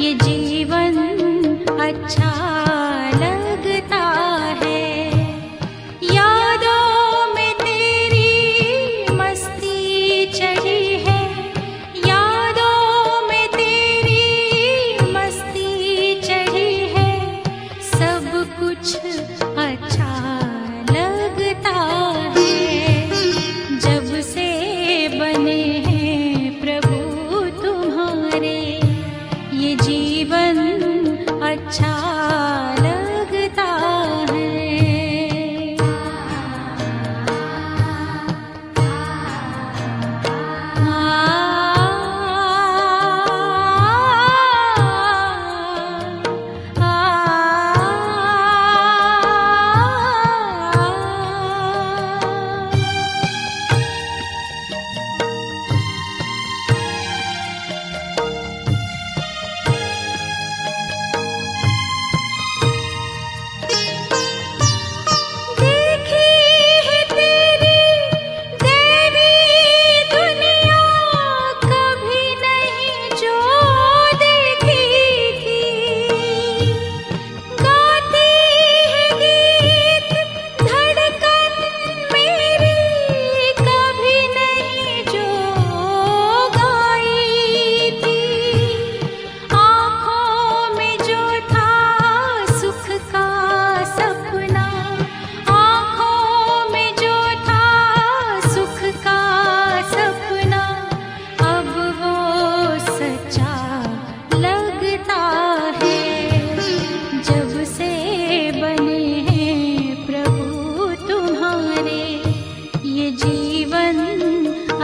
ये जीवन अच्छा लगता है। यादों में तेरी मस्ती चढ़ी है, यादों में तेरी मस्ती चढ़ी है। सब कुछ अच्छा लगता है जब से बने हैं प्रभु तुम्हारे। ये जीवन अच्छा लगता है।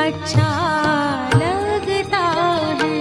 अच्छा लगता है।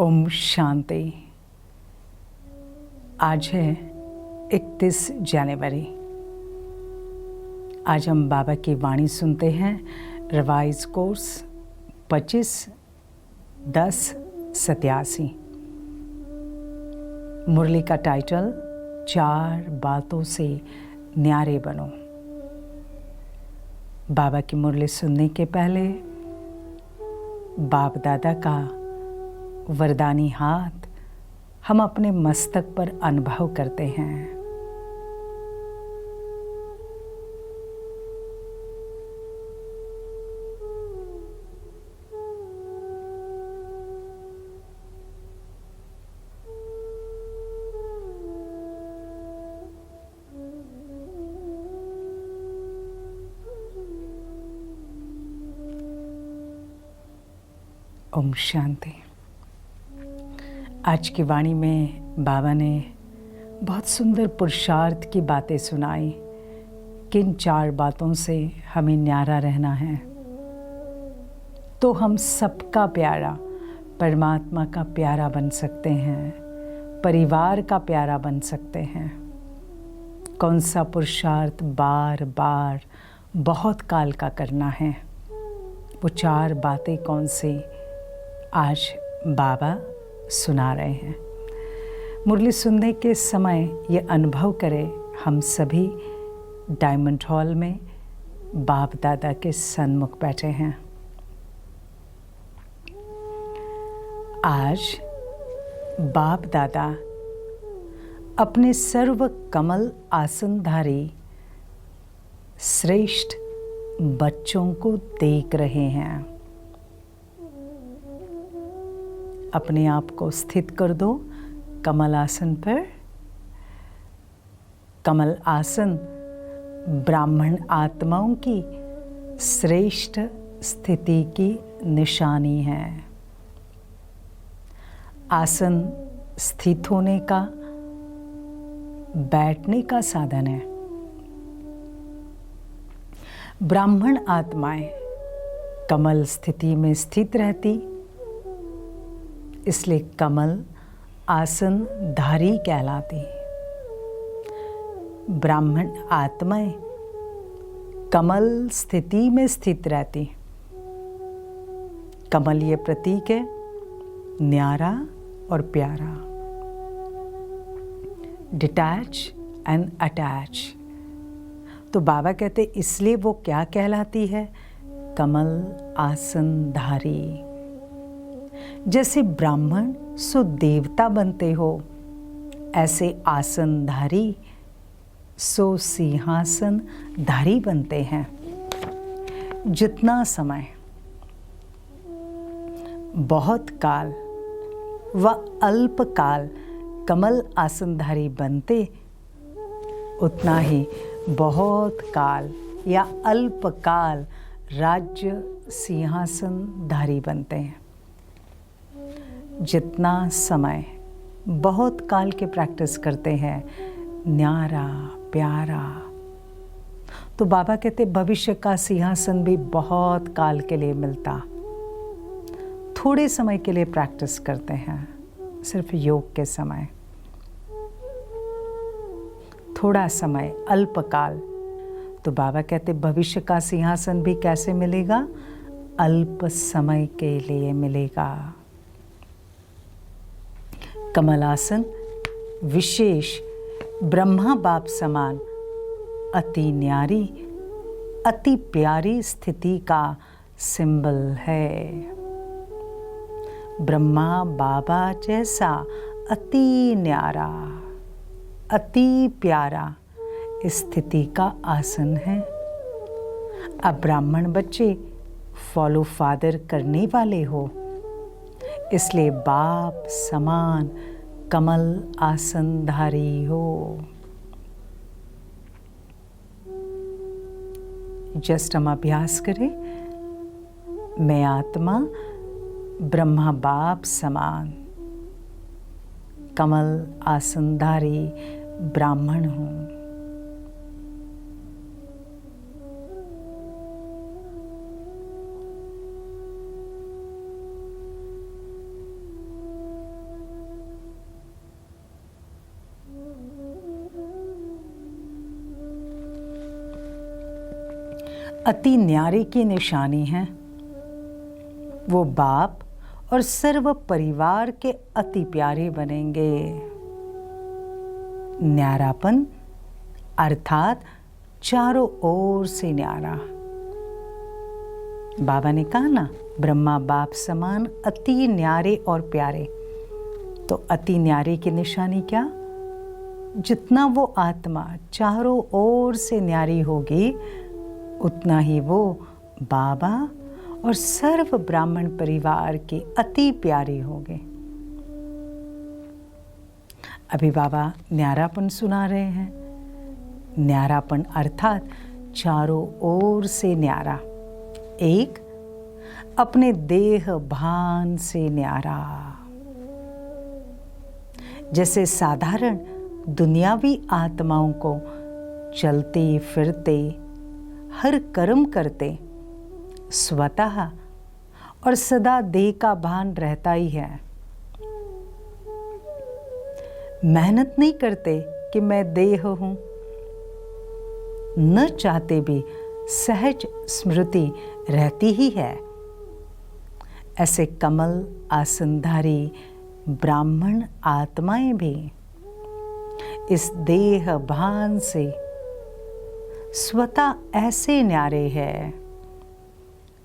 ओम शांति। आज है 31 जनवरी। आज हम बाबा की वाणी सुनते हैं। Revise course 25/10/87। मुरली का टाइटल 4 बातों से न्यारे बनो। बाबा की मुरली सुनने के पहले बाप दादा का वरदानी हाथ हम अपने मस्तक पर अनुभव करते हैं। ओम शांति। आज की वाणी में बाबा ने बहुत सुंदर पुरुषार्थ की बातें सुनाई। किन 4 बातों से हमें न्यारा रहना है तो हम सबका प्यारा, परमात्मा का प्यारा बन सकते हैं, परिवार का प्यारा बन सकते हैं। कौन सा पुरुषार्थ बार बार बहुत काल का करना है, वो 4 बातें कौन सी आज बाबा सुना रहे हैं। मुरली सुनने के समय ये अनुभव करें, हम सभी डायमंड हॉल में बाप दादा के सन्मुख बैठे हैं। आज बाप दादा अपने सर्व कमल आसनधारी श्रेष्ठ बच्चों को देख रहे हैं। अपने आप को स्थित कर दो कमल आसन पर। कमल आसन ब्राह्मण आत्माओं की श्रेष्ठ स्थिति की निशानी है। आसन स्थित होने का, बैठने का साधन है। ब्राह्मण आत्माएं कमल स्थिति में स्थित रहती, इसलिए कमल आसन धारी कहलाती। ब्राह्मण आत्माएं कमल स्थिति में स्थित रहती। कमल ये प्रतीक है न्यारा और प्यारा, डिटैच एंड अटैच। तो बाबा कहते इसलिए वो क्या कहलाती है? कमल आसन धारी। जैसे ब्राह्मण सो देवता बनते हो, ऐसे आसनधारी सो सिंहासन धारी बनते हैं। जितना समय बहुत काल व अल्प काल कमल आसनधारी बनते, उतना ही बहुत काल या अल्प काल राज्य सिंहासन धारी बनते हैं। जितना समय बहुत काल के प्रैक्टिस करते हैं, न्यारा प्यारा, तो बाबा कहते भविष्य का सिंहासन भी बहुत काल के लिए मिलता। थोड़े समय के लिए प्रैक्टिस करते हैं, सिर्फ योग के समय, थोड़ा समय अल्पकाल। तो बाबा कहते भविष्य का सिंहासन भी कैसे मिलेगा? अल्प समय के लिए मिलेगा। कमलासन विशेष ब्रह्मा बाप समान अति न्यारी, अति प्यारी स्थिति का सिंबल है। ब्रह्मा बाबा जैसा अति न्यारा, अति प्यारा स्थिति का आसन है। अब ब्राह्मण बच्चे फॉलो फादर करने वाले हो, इसलिए बाप समान कमल आसनधारी हो। जस्ट हम अभ्यास करें, मैं आत्मा ब्रह्मा बाप समान कमल आसनधारी ब्राह्मण हूँ। अति न्यारे की निशानी है। वो बाप और सर्व परिवार के अति प्यारे बनेंगे। न्यारापन अर्थात चारों ओर से न्यारा। बाबा ने कहा ना, ब्रह्मा बाप समान अति न्यारे और प्यारे। तो अति न्यारे की निशानी क्या? जितना वो आत्मा चारों ओर से न्यारी होगी, उतना ही वो बाबा और सर्व ब्राह्मण परिवार के अति प्यारे होंगे। अभी बाबा न्यारापन सुना रहे हैं। न्यारापन अर्थात चारों ओर से न्यारा। एक, अपने देह भान से न्यारा। जैसे साधारण दुनियावी आत्माओं को चलते फिरते हर कर्म करते स्वतः और सदा देह का भान रहता ही है। मेहनत नहीं करते कि मैं देह हूं, न चाहते भी सहज स्मृति रहती ही है। ऐसे कमल आसनधारी ब्राह्मण आत्माएं भी इस देह भान से स्वतः ऐसे न्यारे हैं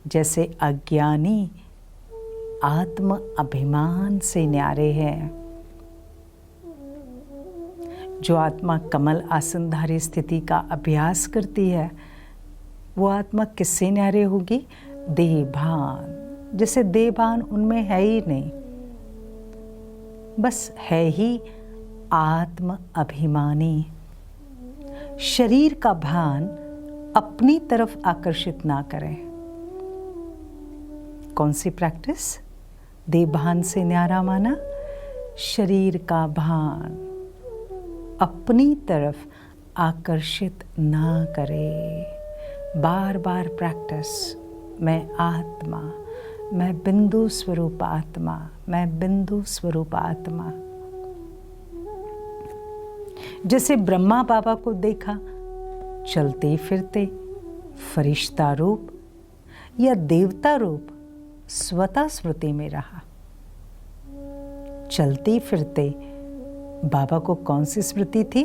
जैसे अज्ञानी आत्म अभिमान से न्यारे हैं। जो आत्मा कमल आसनधारी स्थिति का अभ्यास करती है, वो आत्मा किससे न्यारे होगी? देह भान। जैसे देह भान उनमें है ही नहीं, बस है ही आत्म अभिमानी। शरीर का भान अपनी तरफ आकर्षित ना करें। कौन सी प्रैक्टिस? देह भान से न्यारा माना शरीर का भान अपनी तरफ आकर्षित ना करे। बार बार प्रैक्टिस। मैं आत्मा, मैं बिंदु स्वरूप आत्मा, मैं बिंदु स्वरूप आत्मा। जैसे ब्रह्मा बाबा को देखा चलते फिरते फरिश्ता रूप या देवता रूप स्वतः स्मृति में रहा। चलते फिरते बाबा को कौन सी स्मृति थी?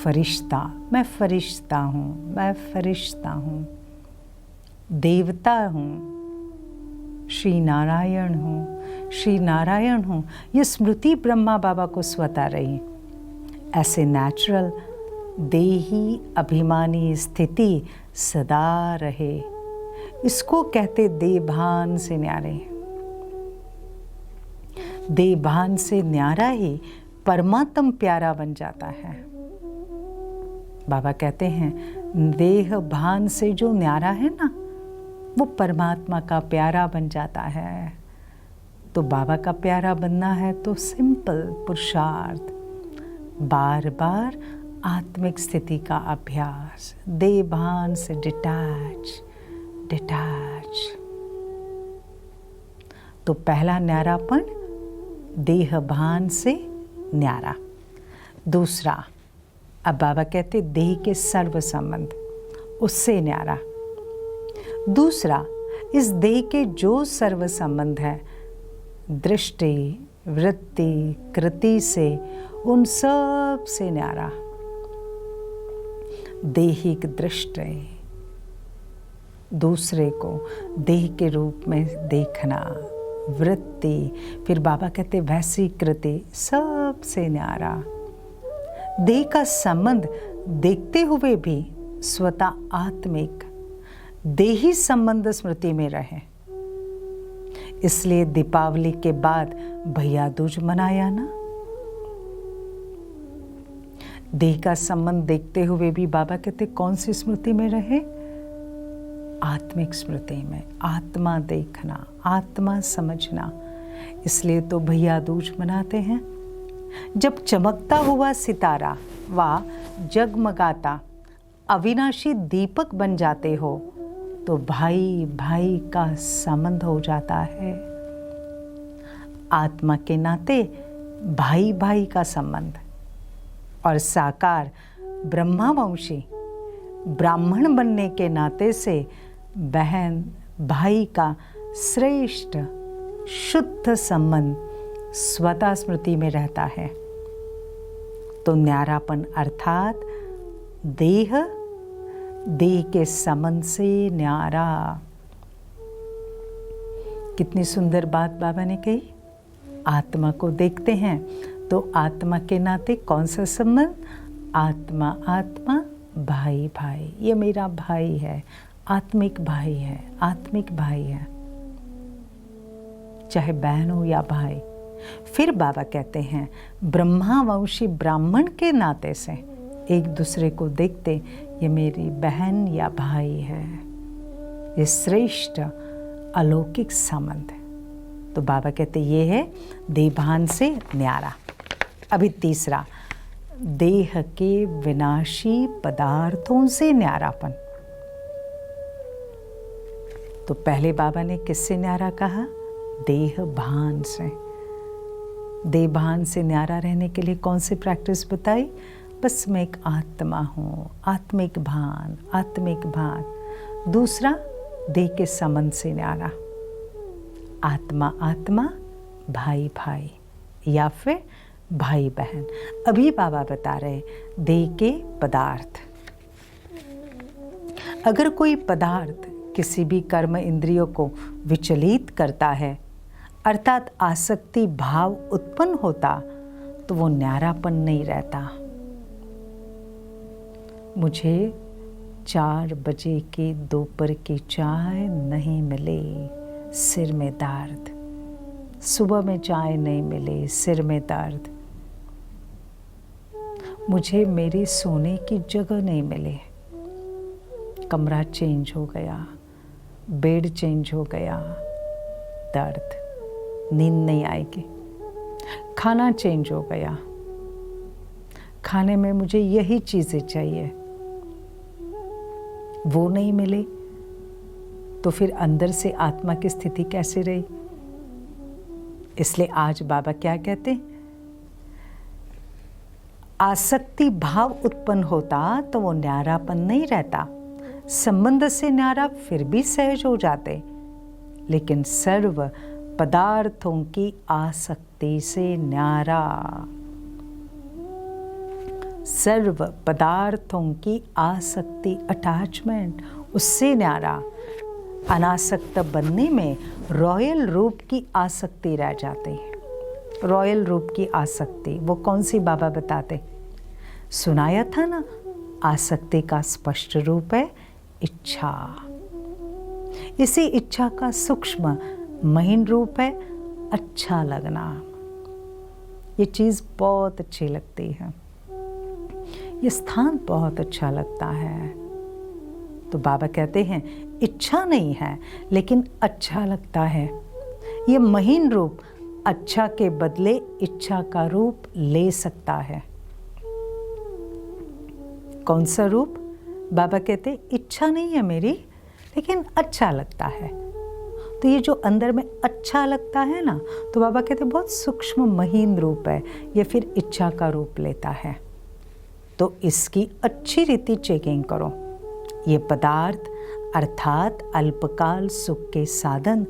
फरिश्ता। मैं फरिश्ता हूँ, मैं फरिश्ता हूँ। देवता हूँ, श्री नारायण हूँ, श्री नारायण हूँ। ये स्मृति ब्रह्मा बाबा को स्वतः रही। ऐसे नेचुरल देही अभिमानी स्थिति सदा रहे। इसको कहते देभान से न्यारे। देभान से न्यारा ही परमात्म प्यारा बन जाता है। बाबा कहते हैं देह भान से जो न्यारा है ना, वो परमात्मा का प्यारा बन जाता है। तो बाबा का प्यारा बनना है तो सिंपल पुरुषार्थ, बार बार आत्मिक स्थिति का अभ्यास, देह भान से डिटैच। तो पहला न्यारापन देह भान से न्यारा। दूसरा, अब बाबा कहते देह के सर्व संबंध, उससे न्यारा। दूसरा, इस देह के जो सर्व संबंध है, दृष्टि, वृत्ति, कृति से, उन सब से न्यारा। देहिक दृष्टि, दूसरे को देह के रूप में देखना, वृत्ति, फिर बाबा कहते वैसी कृति, सब से न्यारा। देह का संबंध देखते हुए भी स्वतः आत्मिक देही संबंध स्मृति में रहे। इसलिए दीपावली के बाद भैया दूज मनाया ना। देह का संबंध देखते हुए भी बाबा कहते कौन सी स्मृति में रहे? आत्मिक स्मृति में। आत्मा देखना, आत्मा समझना। इसलिए तो भैया दूज मनाते हैं। जब चमकता हुआ सितारा व जगमगाता अविनाशी दीपक बन जाते हो, तो भाई भाई का संबंध हो जाता है। आत्मा के नाते भाई भाई का संबंध। और साकार ब्रह्मावंशी ब्राह्मण बनने के नाते से बहन भाई का श्रेष्ठ शुद्ध संबंध स्वतः स्मृति में रहता है। तो न्यारापन अर्थात देह के संबंध से न्यारा। कितनी सुंदर बात बाबा ने कही। आत्मा को देखते हैं तो आत्मा के नाते कौन सा संबंध? आत्मा आत्मा, भाई भाई। ये मेरा भाई है, आत्मिक भाई है, आत्मिक भाई है, चाहे बहन हो या भाई। फिर बाबा कहते हैं ब्रह्मावंशी ब्राह्मण के नाते से एक दूसरे को देखते, ये मेरी बहन या भाई है। ये श्रेष्ठ अलौकिक संबंध है। तो बाबा कहते ये है देभान से न्यारा। अभी तीसरा, देह के विनाशी पदार्थों से न्यारापन। तो पहले बाबा ने किससे न्यारा कहा? देह भान से। देह भान से न्यारा रहने के लिए कौन सी प्रैक्टिस बताई? बस मैं एक आत्मा हूँ, आत्मिक भान, आत्मिक भान। दूसरा, देह के संबंध से न्यारा, आत्मा आत्मा, भाई भाई, या फिर भाई बहन। अभी बाबा बता रहे देह के पदार्थ। अगर कोई पदार्थ किसी भी कर्म इंद्रियों को विचलित करता है, अर्थात आसक्ति भाव उत्पन्न होता, तो वो न्यारापन नहीं रहता। मुझे 4 बजे की दोपहर की चाय नहीं मिली, सिर में दर्द। सुबह में चाय नहीं मिली, सिर में दर्द। मुझे मेरे सोने की जगह नहीं मिली, कमरा चेंज हो गया, बेड चेंज हो गया, दर्द। नींद नहीं आएगी। खाना चेंज हो गया, खाने में मुझे यही चीज़ें चाहिए, वो नहीं मिले, तो फिर अंदर से आत्मा की स्थिति कैसे रही? इसलिए आज बाबा क्या कहते? आसक्ति भाव उत्पन्न होता तो वो न्यारापन नहीं रहता। संबंध से न्यारा फिर भी सहज हो जाते, लेकिन सर्व पदार्थों की आसक्ति से न्यारा, सर्व पदार्थों की आसक्ति, अटैचमेंट, उससे न्यारा। अनासक्त बनने में रॉयल रूप की आसक्ति रह जाती है। रॉयल रूप की आसक्ति वो कौन सी बाबा बताते? सुनाया था ना, आसक्ति का स्पष्ट रूप है इच्छा। इसी इच्छा का सूक्ष्म महीन रूप है अच्छा लगना। ये चीज़ बहुत अच्छी लगती है, ये स्थान बहुत अच्छा लगता है। तो बाबा कहते हैं इच्छा नहीं है लेकिन अच्छा लगता है। ये महीन रूप अच्छा के बदले इच्छा का रूप ले सकता है। कौन सा रूप? बाबा कहते इच्छा नहीं है मेरी, लेकिन अच्छा लगता है। तो ये जो अंदर में अच्छा लगता है ना, तो बाबा कहते बहुत सूक्ष्म महीन रूप है, ये फिर इच्छा का रूप लेता है। तो इसकी अच्छी रीति चेकिंग करो। ये पदार्थ अर्थात अल्पकाल सुख के साधन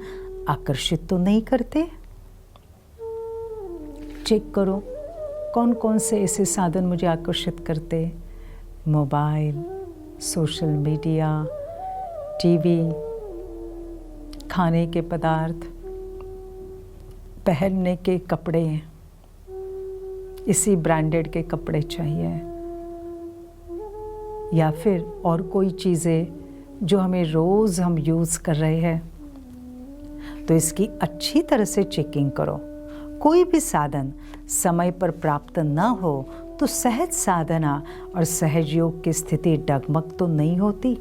आकर्षित तो नहीं करते? चेक करो कौन कौन से ऐसे साधन मुझे आकर्षित करते। मोबाइल, सोशल मीडिया, टीवी, खाने के पदार्थ, पहनने के कपड़े, इसी ब्रांडेड के कपड़े चाहिए, या फिर और कोई चीज़ें जो हमें रोज़ हम यूज़ कर रहे हैं। तो इसकी अच्छी तरह से चेकिंग करो। कोई भी साधन समय पर प्राप्त न हो तो सहज साधना और सहज योग की स्थिति डगमग तो नहीं होती।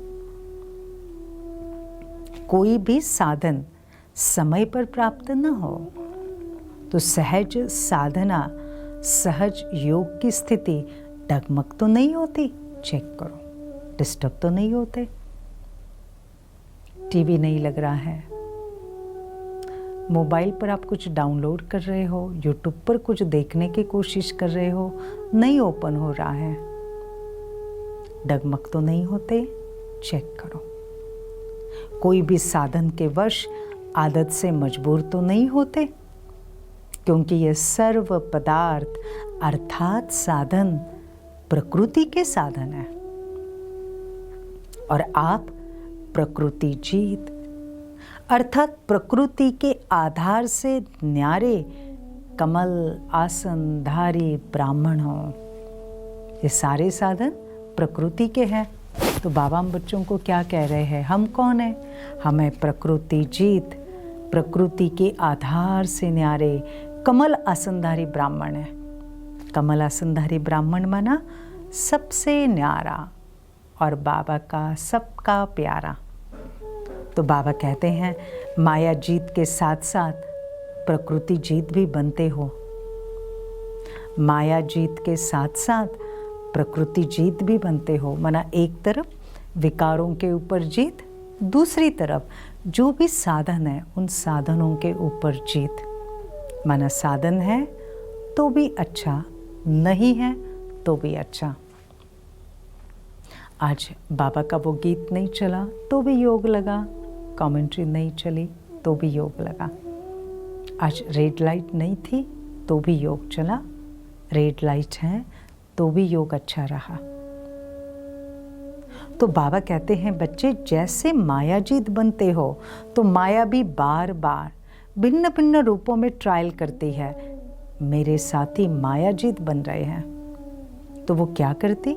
कोई भी साधन समय पर प्राप्त न हो तो सहज साधना, सहज योग की स्थिति डगमग तो नहीं होती। चेक करो, डिस्टर्ब तो नहीं होते। टीवी नहीं लग रहा है, मोबाइल पर आप कुछ डाउनलोड कर रहे हो, यूट्यूब पर कुछ देखने की कोशिश कर रहे हो, नहीं ओपन हो रहा है। डगमग तो नहीं होते? चेक करो। कोई भी साधन के वश आदत से मजबूर तो नहीं होते? क्योंकि ये सर्व पदार्थ अर्थात साधन प्रकृति के साधन है और आप प्रकृति जीत अर्थात प्रकृति के आधार से न्यारे कमल आसनधारी ब्राह्मण हो। ये सारे साधन प्रकृति के हैं। तो बाबा हम बच्चों को क्या कह रहे हैं? हम कौन हैं? हमें प्रकृति जीत, प्रकृति के आधार से न्यारे कमल आसनधारी ब्राह्मण है। कमल आसनधारी ब्राह्मण माना सबसे न्यारा और बाबा का सबका प्यारा। तो बाबा कहते हैं माया जीत के साथ साथ प्रकृति जीत भी बनते हो। माया जीत के साथ साथ प्रकृति जीत भी बनते हो। माना एक तरफ विकारों के ऊपर जीत, दूसरी तरफ जो भी साधन है उन साधनों के ऊपर जीत। माना साधन है तो भी अच्छा, नहीं है तो भी अच्छा। आज बाबा का वो गीत नहीं चला तो भी योग लगा, कमेंट्री नहीं चली तो भी योग लगा। आज रेड लाइट नहीं थी तो भी योग चला, रेड लाइट है तो भी योग अच्छा रहा। तो बाबा कहते हैं बच्चे जैसे मायाजीत बनते हो तो माया भी बार बार भिन्न भिन्न रूपों में ट्रायल करती है। मेरे साथी मायाजीत बन रहे हैं तो वो क्या करती?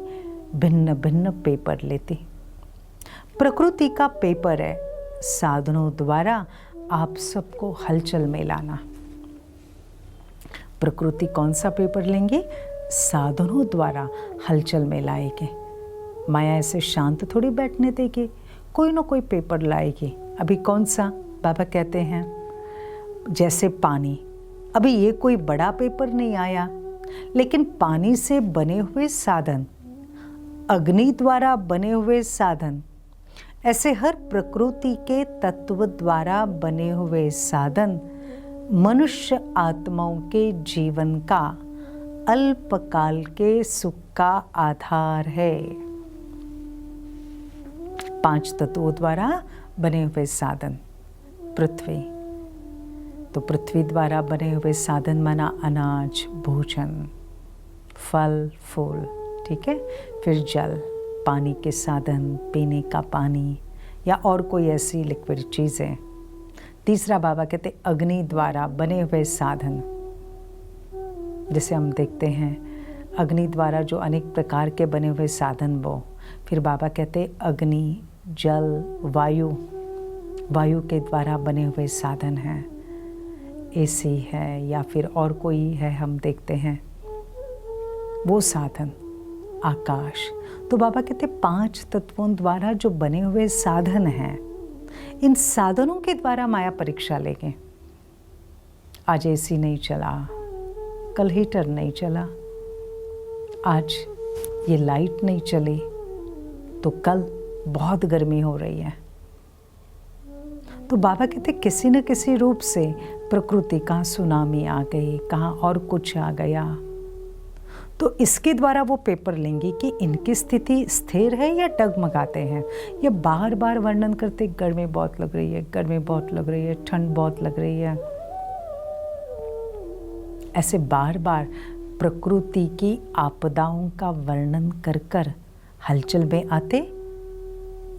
भिन्न भिन्न पेपर लेती। प्रकृति का पेपर है साधनों द्वारा आप सबको हलचल में लाना। प्रकृति कौन सा पेपर लेंगे? साधनों द्वारा हलचल में लाएगी। माया ऐसे शांत थोड़ी बैठने देगी, कोई ना कोई पेपर लाएगी। अभी कौन सा? बाबा कहते हैं जैसे पानी, अभी ये कोई बड़ा पेपर नहीं आया, लेकिन पानी से बने हुए साधन, अग्नि द्वारा बने हुए साधन, ऐसे हर प्रकृति के तत्व द्वारा बने हुए साधन मनुष्य आत्माओं के जीवन का अल्पकाल के सुख का आधार है। 5 तत्वों द्वारा बने हुए साधन। पृथ्वी, तो पृथ्वी द्वारा बने हुए साधन माना अनाज, भोजन, फल फूल, ठीक है। फिर जल, पानी के साधन, पीने का पानी या और कोई ऐसी लिक्विड चीज़ें। तीसरा बाबा कहते अग्नि द्वारा बने हुए साधन, जैसे हम देखते हैं अग्नि द्वारा जो अनेक प्रकार के बने हुए साधन वो। फिर बाबा कहते अग्नि, जल, वायु, वायु के द्वारा बने हुए साधन हैं। एसी है या फिर और कोई है, हम देखते हैं वो साधन। आकाश, तो बाबा कहते 5 तत्वों द्वारा जो बने हुए साधन हैं, इन साधनों के द्वारा माया परीक्षा लेंगे। आज एसी नहीं चला, कल हीटर नहीं चला, आज ये लाइट नहीं चली तो कल बहुत गर्मी हो रही है। तो बाबा कहते किसी न किसी रूप से प्रकृति कहाँ सुनामी आ गई, कहाँ और कुछ आ गया, तो इसके द्वारा वो पेपर लेंगे कि इनकी स्थिति स्थिर है या डगमगाते हैं। ये बार बार वर्णन करते गर्मी बहुत लग रही है, गर्मी बहुत लग रही है, ठंड बहुत लग रही है। ऐसे बार बार प्रकृति की आपदाओं का वर्णन कर कर हलचल में आते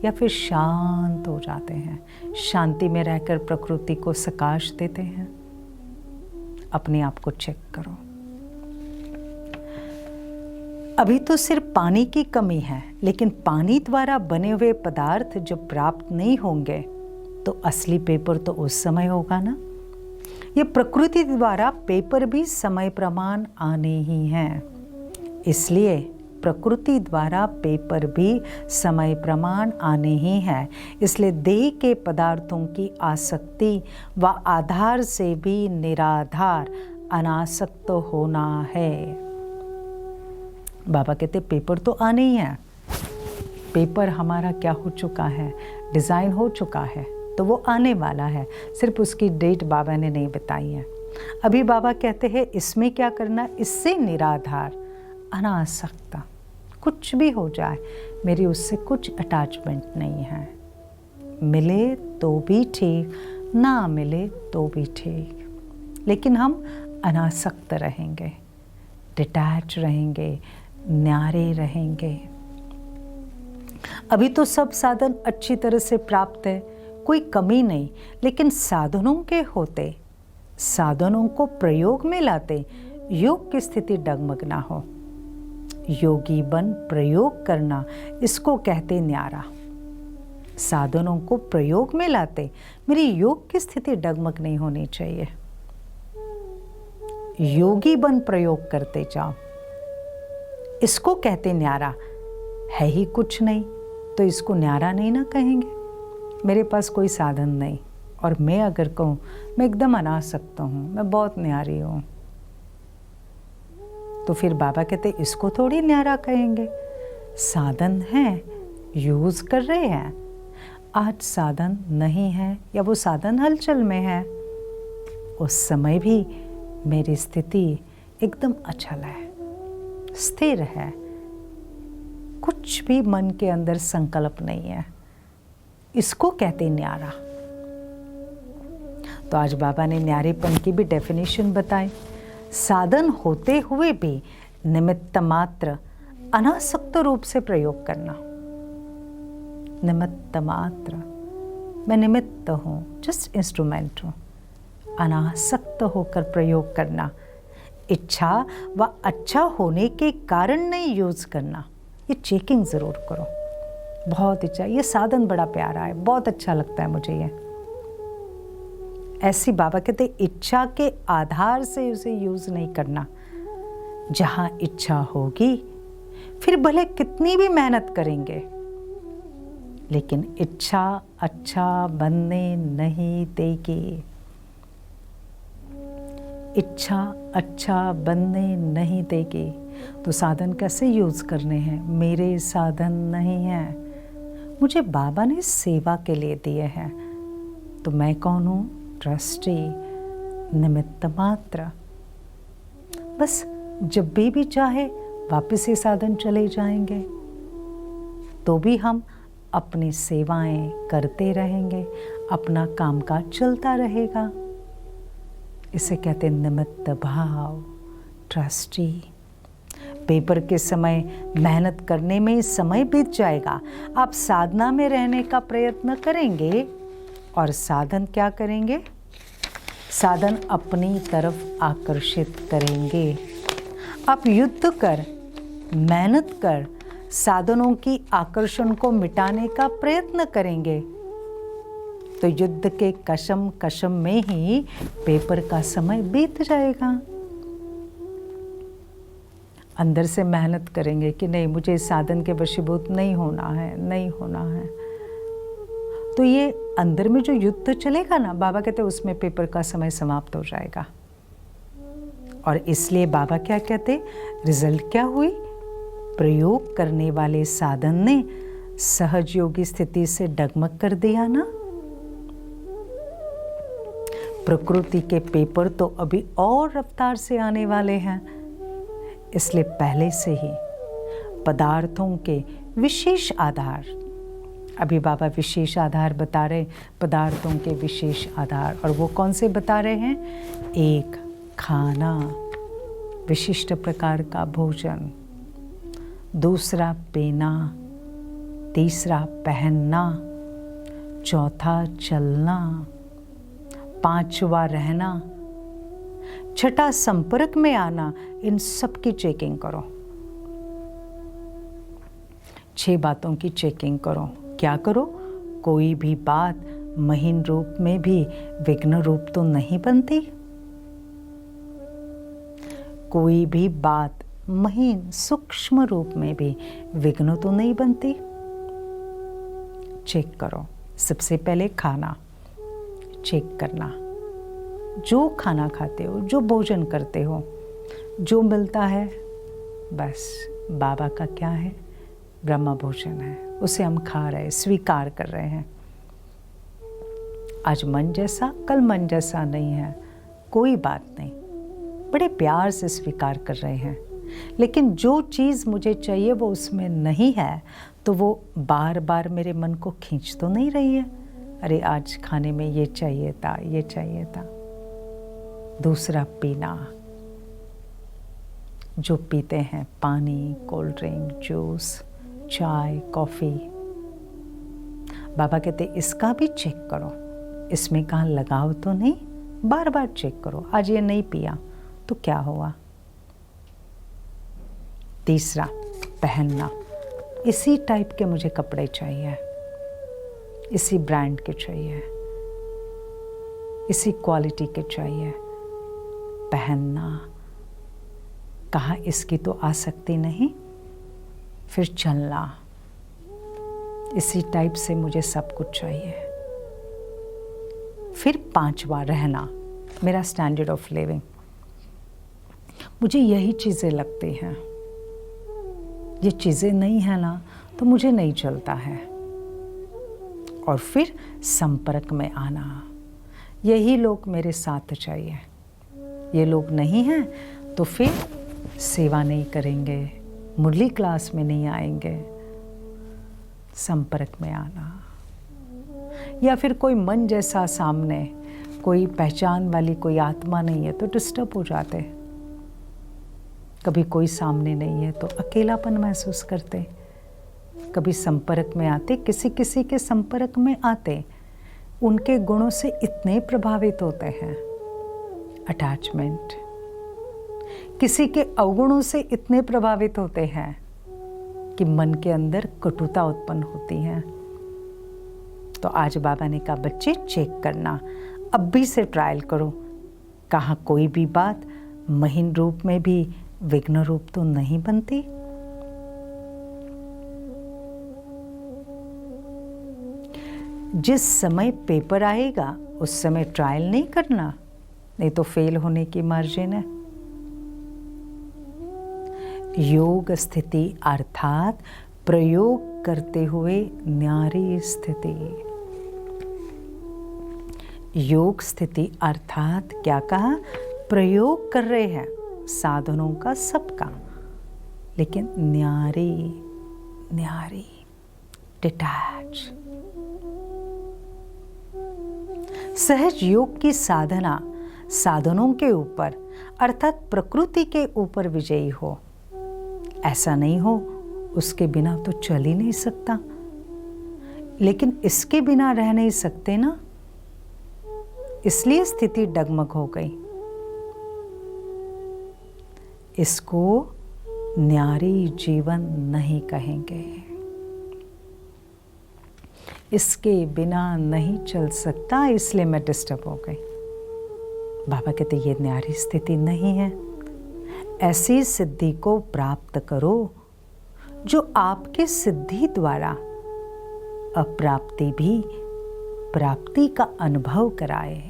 या फिर शांत हो जाते हैं, शांति में रहकर प्रकृति को सकाश देते हैं। अपने आप को चेक करो। अभी तो सिर्फ पानी की कमी है, लेकिन पानी द्वारा बने हुए पदार्थ जब प्राप्त नहीं होंगे तो असली पेपर तो उस समय होगा ना। ये प्रकृति द्वारा पेपर भी समय प्रमाण आने ही हैं, इसलिए प्रकृति द्वारा पेपर भी समय प्रमाण आने ही हैं। इसलिए देह के पदार्थों की आसक्ति व आधार से भी निराधार अनासक्त होना है। बाबा कहते पेपर तो आने ही हैं। पेपर हमारा क्या हो चुका है, डिज़ाइन हो चुका है, तो वो आने वाला है, सिर्फ उसकी डेट बाबा ने नहीं बताई है। अभी बाबा कहते हैं इसमें क्या करना, इससे निराधार अनासक्ता, कुछ भी हो जाए, मेरी उससे कुछ अटैचमेंट नहीं है। मिले तो भी ठीक, ना मिले तो भी ठीक, लेकिन हम अनासक्त रहेंगे, डिटैच रहेंगे, न्यारे रहेंगे। अभी तो सब साधन अच्छी तरह से प्राप्त है, कोई कमी नहीं, लेकिन साधनों के होते, साधनों को प्रयोग में लाते योग की स्थिति डगमग ना हो। योगी बन प्रयोग करना, इसको कहते न्यारा। साधनों को प्रयोग में लाते मेरी योग की स्थिति डगमग नहीं होनी चाहिए। योगी बन प्रयोग करते जाओ, इसको कहते न्यारा। है ही कुछ नहीं तो इसको न्यारा नहीं ना कहेंगे। मेरे पास कोई साधन नहीं और मैं अगर कहूँ मैं एकदम अनासक्त हूँ, मैं बहुत न्यारी हूँ, तो फिर बाबा कहते इसको थोड़ी न्यारा कहेंगे। साधन है, यूज कर रहे हैं। आज साधन नहीं है या वो साधन हलचल में है, उस समय भी मेरी स्थिति एकदम अचल है, स्थिर है, कुछ भी मन के अंदर संकल्प नहीं है। इसको कहते न्यारा। तो आज बाबा ने न्यारेपन की भी डेफिनेशन बताई। साधन होते हुए भी निमित्त मात्र अनासक्त रूप से प्रयोग करना। निमित्त मात्र, मैं निमित्त हूँ, जस्ट इंस्ट्रूमेंट हूँ। अनासक्त होकर प्रयोग करना, इच्छा व अच्छा होने के कारण नहीं यूज करना। ये चेकिंग ज़रूर करो। बहुत इच्छा, ये साधन बड़ा प्यारा है, बहुत अच्छा लगता है मुझे ये। ऐसी बाबा कहते इच्छा के आधार से उसे यूज नहीं करना। जहां इच्छा होगी फिर भले कितनी भी मेहनत करेंगे, लेकिन इच्छा अच्छा बनने नहीं देगी। इच्छा अच्छा बनने नहीं देगी। तो साधन कैसे यूज करने हैं? मेरे साधन नहीं है, मुझे बाबा ने सेवा के लिए दिए हैं। तो मैं कौन हूँ? ट्रस्टी, निमित्त मात्र। बस जब भी चाहे वापस ये साधन चले जाएंगे, तो भी हम अपनी सेवाएं करते रहेंगे, अपना कामकाज चलता रहेगा। इसे कहते निमित्त भाव, ट्रस्टी। पेपर के समय मेहनत करने में समय बीत जाएगा, आप साधना में रहने का प्रयत्न करेंगे और साधन क्या करेंगे? साधन अपनी तरफ आकर्षित करेंगे। आप युद्ध कर, मेहनत कर, साधनों की आकर्षण को मिटाने का प्रयत्न करेंगे, तो युद्ध के कशम कशम में ही पेपर का समय बीत जाएगा। अंदर से मेहनत करेंगे कि नहीं, मुझे इस साधन के वशीभूत नहीं होना है, नहीं होना है, तो ये अंदर में जो युद्ध चलेगा ना, बाबा कहते हैं उसमें पेपर का समय समाप्त हो जाएगा। और इसलिए बाबा क्या कहते, रिजल्ट क्या हुई? प्रयोग करने वाले साधन ने सहज योगी स्थिति से डगमग कर दिया ना। प्रकृति के पेपर तो अभी और रफ्तार से आने वाले हैं, इसलिए पहले से ही पदार्थों के विशेष आधार, अभी बाबा विशेष आधार बता रहे, पदार्थों के विशेष आधार, और वो कौन से बता रहे हैं? एक, खाना, विशिष्ट प्रकार का भोजन, दूसरा पीना, तीसरा पहनना, चौथा चलना, पांचवा रहना, छठा संपर्क में आना। इन सब की चेकिंग करो, 6 बातों की चेकिंग करो। क्या करो? कोई भी बात महीन रूप में भी विघ्न रूप तो नहीं बनती। कोई भी बात महीन सूक्ष्म रूप में भी विघ्न तो नहीं बनती। चेक करो। सबसे पहले खाना चेक करना। जो खाना खाते हो, जो भोजन करते हो, जो मिलता है, बस बाबा का क्या है? ब्रह्म भोजन है, उसे हम खा रहे, स्वीकार कर रहे हैं। आज मन जैसा, कल मन जैसा नहीं है, कोई बात नहीं, बड़े प्यार से स्वीकार कर रहे हैं। लेकिन जो चीज़ मुझे चाहिए वो उसमें नहीं है, तो वो बार बार मेरे मन को खींच तो नहीं रही है। अरे आज खाने में ये चाहिए था, ये चाहिए था। दूसरा, पीना, जो पीते हैं पानी, कोल्ड ड्रिंक, जूस, चाय, कॉफ़ी, बाबा कहते इसका भी चेक करो, इसमें कहाँ लगाव तो नहीं, बार बार चेक करो। आज ये नहीं पिया तो क्या हुआ। तीसरा, पहनना, इसी टाइप के मुझे कपड़े चाहिए, इसी ब्रांड के चाहिए, इसी क्वालिटी के चाहिए। पहनना, कहा इसकी तो आसक्ति नहीं। फिर चलना, इसी टाइप से मुझे सब कुछ चाहिए। फिर पांचवा, रहना, मेरा स्टैंडर्ड ऑफ लिविंग, मुझे यही चीज़ें लगती हैं। ये चीज़ें नहीं है ना तो मुझे नहीं चलता है। और फिर संपर्क में आना, यही लोग मेरे साथ चाहिए। ये लोग नहीं हैं तो फिर सेवा नहीं करेंगे, मुरली क्लास में नहीं आएंगे। संपर्क में आना, या फिर कोई मन जैसा सामने, कोई पहचान वाली कोई आत्मा नहीं है तो डिस्टर्ब हो जाते। कभी कोई सामने नहीं है तो अकेलापन महसूस करते। कभी संपर्क में आते, किसी किसी के संपर्क में आते, उनके गुणों से इतने प्रभावित होते हैं, अटैचमेंट। किसी के अवगुणों से इतने प्रभावित होते हैं कि मन के अंदर कटुता उत्पन्न होती है। तो आज बाबा ने कहा बच्चे चेक करना, अब भी से ट्रायल करो, कहाँ कोई भी बात महीन रूप में भी विघ्न रूप तो नहीं बनती। जिस समय पेपर आएगा उस समय ट्रायल नहीं करना, नहीं तो फेल होने की मार्जिन है। योग स्थिति अर्थात प्रयोग करते हुए न्यारी स्थिति। योग स्थिति अर्थात क्या कहा, प्रयोग कर रहे हैं साधनों का सबका, लेकिन न्यारी, न्यारी, डिटैच। सहज योग की साधना साधनों के ऊपर अर्थात प्रकृति के ऊपर विजयी हो। ऐसा नहीं हो उसके बिना तो चल ही नहीं सकता, लेकिन इसके बिना रह नहीं सकते ना, इसलिए स्थिति डगमग हो गई। इसको न्यारी जीवन नहीं कहेंगे, इसके बिना नहीं चल सकता, इसलिए मैं डिस्टर्ब हो गई। बाबा कहते ये न्यारी स्थिति नहीं है। ऐसी सिद्धि को प्राप्त करो जो आपके सिद्धि द्वारा अप्राप्ति भी प्राप्ति का अनुभव कराए।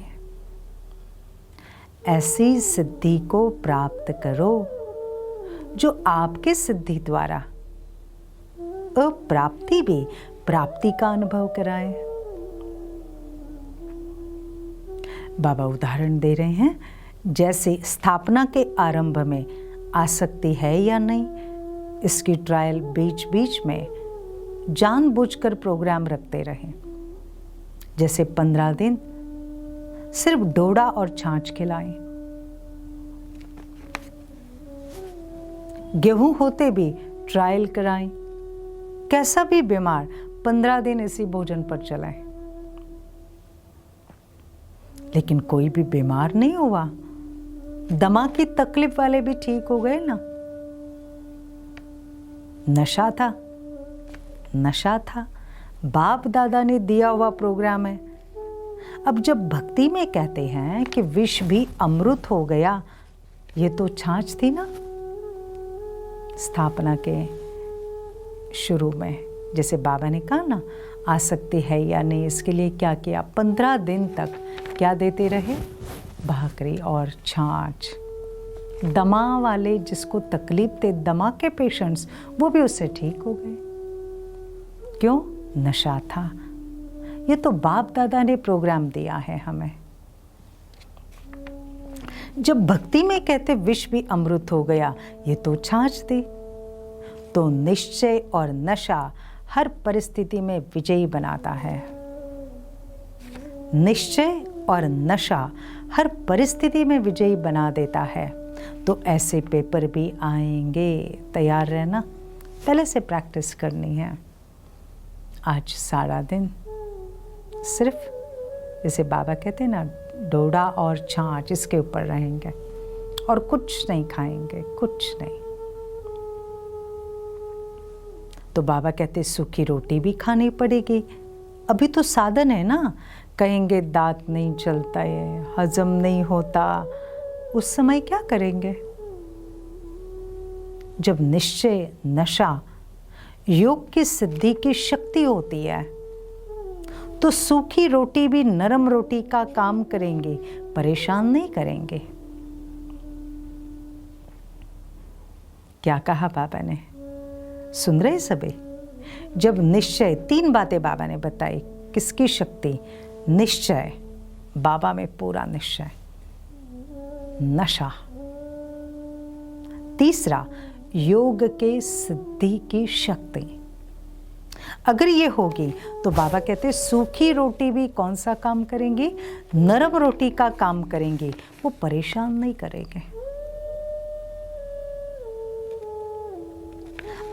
ऐसी सिद्धि को प्राप्त करो जो आपके सिद्धि द्वारा अप्राप्ति भी प्राप्ति का अनुभव कराए। बाबा उदाहरण दे रहे हैं, जैसे स्थापना के आरंभ में आसक्ति है या नहीं, इसकी ट्रायल बीच बीच में जानबूझकर प्रोग्राम रखते रहे। जैसे 15 दिन सिर्फ डोडा और छाछ खिलाएं, गेहूं होते भी ट्रायल कराएं, कैसा भी बीमार 15 दिन इसी भोजन पर चलाएं। लेकिन कोई भी बीमार नहीं हुआ, दमा की तकलीफ वाले भी ठीक हो गए ना। नशा था, नशा था, बाप दादा ने दिया हुआ प्रोग्राम है। अब जब भक्ति में कहते हैं कि विष भी अमृत हो गया, ये तो छाछ थी ना स्थापना के शुरू में। जैसे बाबा ने कहा ना, आसक्ति है या नहीं, इसके लिए क्या किया, 15 दिन तक क्या देते रहे, भाकरी और छाछ। दमा वाले जिसको तकलीफ थे, दमा के पेशेंट्स, वो भी उससे ठीक हो गए। क्यों? नशा था। ये तो बाप दादा ने प्रोग्राम दिया है हमें। जब भक्ति में कहते विष भी अमृत हो गया, ये तो छाछ दे। तो निश्चय और नशा हर परिस्थिति में विजयी बनाता है। निश्चय और नशा हर परिस्थिति में विजयी बना देता है। तो ऐसे पेपर भी आएंगे, तैयार रहना। पहले से प्रैक्टिस करनी है। आज सारा दिन सिर्फ जैसे बाबा कहते हैं ना, डोडा और छाछ इसके ऊपर रहेंगे और कुछ नहीं खाएंगे, कुछ नहीं। तो बाबा कहते सूखी रोटी भी खानी पड़ेगी। अभी तो साधन है ना, कहेंगे दांत नहीं चलता है, हजम नहीं होता, उस समय क्या करेंगे? जब निश्चय नशा योग की सिद्धि की शक्ति होती है, तो सूखी रोटी भी नरम रोटी का काम करेंगे, परेशान नहीं करेंगे। क्या कहा बाबा ने? सुन रहे सभी? जब निश्चय, 3 बातें बाबा ने बताई। किसकी शक्ति? निश्चय, बाबा में पूरा निश्चय। नशा, तीसरा योग के सिद्धि की शक्ति। अगर ये होगी तो बाबा कहते सूखी रोटी भी कौन सा काम करेंगी? नरम रोटी का काम करेंगी, वो परेशान नहीं करेंगे।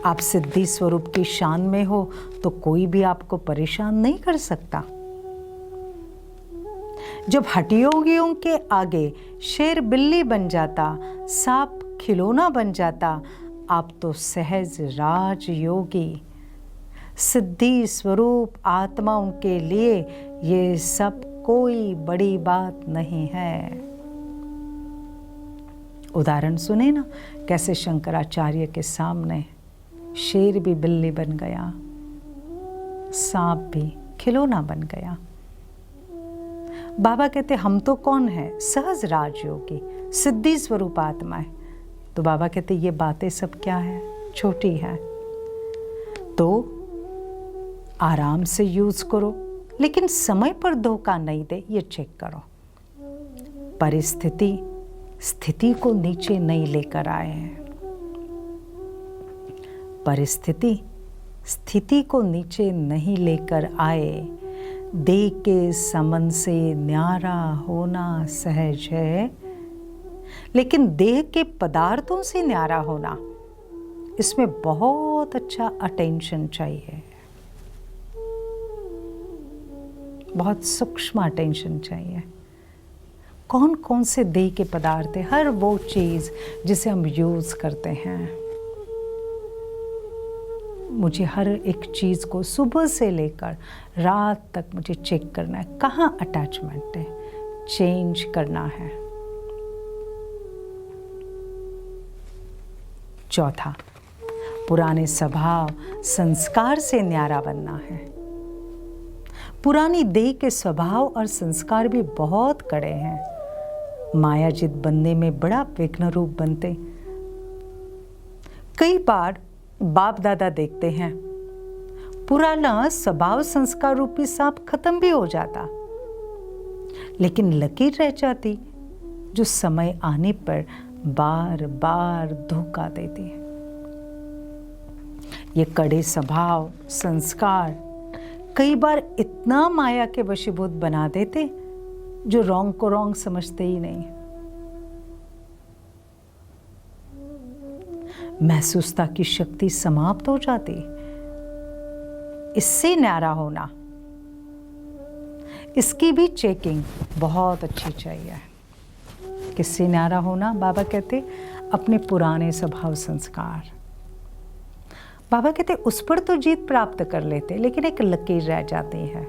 आप सिद्धि स्वरूप की शान में हो तो कोई भी आपको परेशान नहीं कर सकता। जब हठयोगियों के आगे शेर बिल्ली बन जाता, सांप खिलौना बन जाता, आप तो सहज राजयोगी, सिद्धि स्वरूप आत्माओं के लिए ये सब कोई बड़ी बात नहीं है। उदाहरण सुने ना, कैसे शंकराचार्य के सामने शेर भी बिल्ली बन गया, सांप भी खिलौना बन गया। बाबा कहते हम तो कौन है? सहज राजयोगी, सिद्धि स्वरूप आत्मा है। तो बाबा कहते ये बातें सब क्या है? छोटी है। तो आराम से यूज करो, लेकिन समय पर धोखा नहीं दे, ये चेक करो। परिस्थिति स्थिति को नीचे नहीं लेकर आए हैं। परिस्थिति स्थिति को नीचे नहीं लेकर आए। देह के समन से न्यारा होना सहज है, लेकिन देह के पदार्थों से न्यारा होना, इसमें बहुत अच्छा अटेंशन चाहिए, बहुत सूक्ष्म अटेंशन चाहिए। कौन कौन से देह के पदार्थ है? हर वो चीज़ जिसे हम यूज़ करते हैं। मुझे हर एक चीज़ को सुबह से लेकर रात तक मुझे चेक करना है, कहाँ अटैचमेंट है, चेंज करना है। चौथा, पुराने स्वभाव संस्कार से न्यारा बनना है। पुरानी देह के स्वभाव और संस्कार भी बहुत कड़े हैं, मायाजित बनने में बड़ा विघ्न रूप बनते। कई बार बाप दादा देखते हैं, पुराना स्वभाव संस्कार रूपी सांप खत्म भी हो जाता, लेकिन लकीर रह जाती, जो समय आने पर बार बार धोखा देती है। ये कड़े स्वभाव संस्कार कई बार इतना माया के वशीभूत बना देते, जो रॉन्ग को रॉन्ग समझते ही नहीं। महसूसता की शक्ति समाप्त हो जाती। इससे न्यारा होना, इसकी भी चेकिंग बहुत अच्छी चाहिए। किससे न्यारा होना? बाबा कहते अपने पुराने स्वभाव संस्कार। बाबा कहते उस पर तो जीत प्राप्त कर लेते, लेकिन एक लकीर रह जाती है।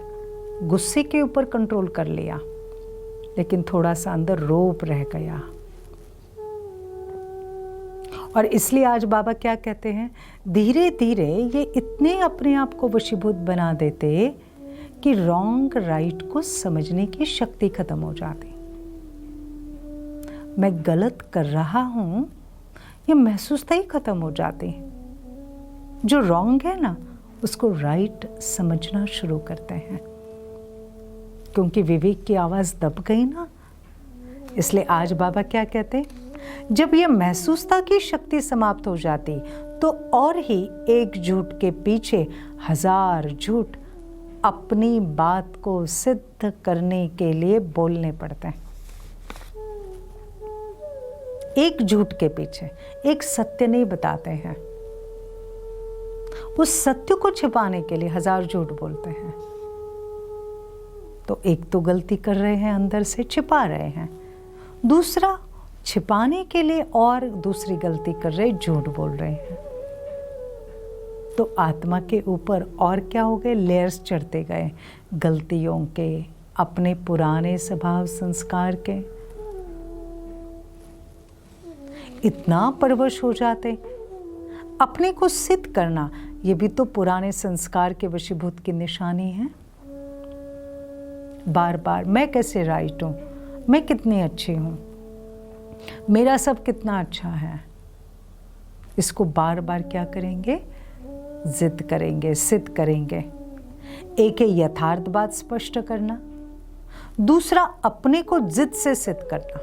गुस्से के ऊपर कंट्रोल कर लिया, लेकिन थोड़ा सा अंदर रोप रह गया। और इसलिए आज बाबा क्या कहते हैं, धीरे धीरे ये इतने अपने आप को वशीभूत बना देते कि रॉन्ग राइट को समझने की शक्ति खत्म हो जाती। मैं गलत कर रहा हूं, ये महसूसता ही खत्म हो जाती। जो रॉन्ग है ना, उसको राइट समझना शुरू करते हैं, क्योंकि विवेक की आवाज दब गई ना, इसलिए आज बाबा क्या कहते, जब ये महसूसता की शक्ति समाप्त हो जाती तो और ही एक झूठ के पीछे 1000 झूठ अपनी बात को सिद्ध करने के लिए बोलने पड़ते हैं। एक झूठ के पीछे एक सत्य नहीं बताते हैं, उस सत्य को छिपाने के लिए 1000 झूठ बोलते हैं। तो एक तो गलती कर रहे हैं, अंदर से छिपा रहे हैं, दूसरा छिपाने के लिए और दूसरी गलती कर रहे, झूठ बोल रहे हैं। तो आत्मा के ऊपर और क्या हो गए, लेयर्स चढ़ते गए, गलतियों के, अपने पुराने स्वभाव संस्कार के। इतना परवश हो जाते, अपने को सिद्ध करना ये भी तो पुराने संस्कार के वशीभूत की निशानी है। बार बार मैं कैसे राइट हूँ, मैं कितनी अच्छी हूँ, मेरा सब कितना अच्छा है, इसको बार बार क्या करेंगे, जिद करेंगे, सिद्ध करेंगे। एक है यथार्थ बात स्पष्ट करना, दूसरा अपने को जिद से सिद्ध करना।